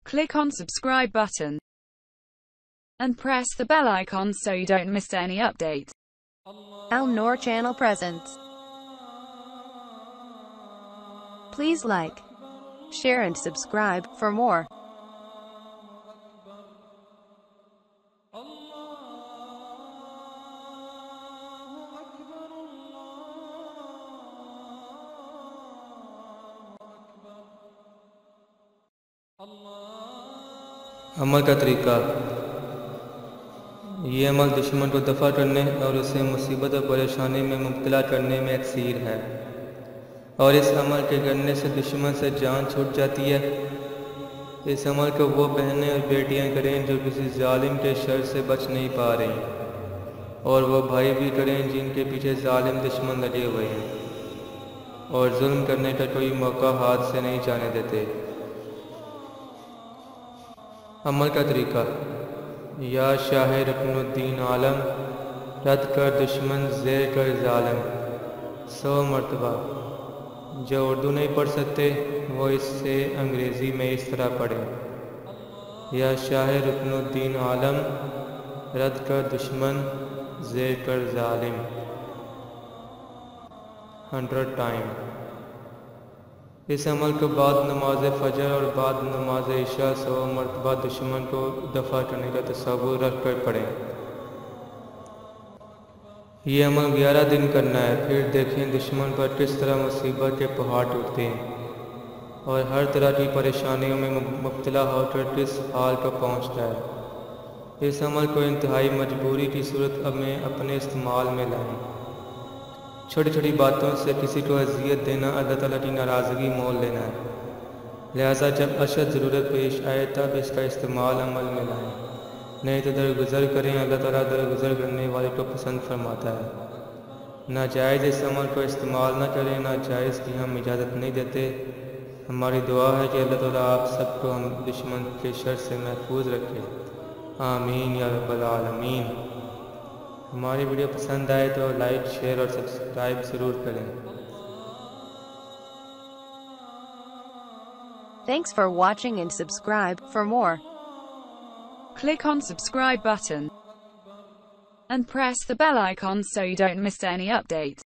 Click on subscribe button and press the bell icon so you don't miss any update. Al Noor channel presents. Please like, share and subscribe for more. अमल का तरीका। ये अमल दुश्मन को दफ़ा करने और उसे मुसीबत और परेशानी में मुब्तला करने में अक्सीर है, और इस अमल के करने से दुश्मन से जान छूट जाती है। इस अमल को वो बहनें और बेटियां करें जो किसी जालिम के शर से बच नहीं पा रही, और वो भाई भी करें जिनके पीछे जालिम दुश्मन लगे हुए हैं और जुल्म करने का कोई मौका हाथ से नहीं जाने देते। अमल का तरीका। या शाह रुकनुद्दीन आलम, रद्द कर दुश्मन ज़ेर कर ज़ालिम 100 मरतबा। जो उर्दू नहीं पढ़ सकते वो इससे अंग्रेज़ी में इस तरह पढ़ें। या शाह रुकनुद्दीन आलम, रद्द कर दुश्मन ज़ेर कर ज़ालिम 100 टाइम। इस अमल को बाद नमाज फजर और बाद नमाज इशा 100 मरतबा दुश्मन को दफ़ा करने का तसव्वुर रख कर पढ़ें। ये अमल 11 दिन करना है, फिर देखें दुश्मन पर किस तरह मुसीबत के पहाड़ टूटते हैं और हर तरह की परेशानियों में मुब्तला होकर किस हाल को पहुँचता है। इस अमल को इंतहाई मजबूरी की सूरत में अपने इस्तेमाल में लाएं। छोटी छोटी बातों से किसी को अजियत देना अल्लाह ताला की नाराज़गी मोल लेना है, लिहाजा जब अशद ज़रूरत पेश आए तब इसका इस्तेमाल अमल में लाएं, नहीं तो दरगुजर करें। अल्लाह ताला दरगुजर करने वाले को पसंद फरमाता है। नाजायज़ इस अमल को इस्तेमाल न करें, नाजायज़ की हम इजाज़त नहीं देते। हमारी दुआ है कि अल्लाह ताला आप सबको हम दुश्मन के शर से महफूज रखे। आमीन या रब्बल आलमीन। हमारी वीडियो पसंद आए तो लाइक, शेयर और सब्सक्राइब ज़रूर करें। Thanks for watching and subscribe for more. Click on subscribe button and press the bell icon so you don't miss any update.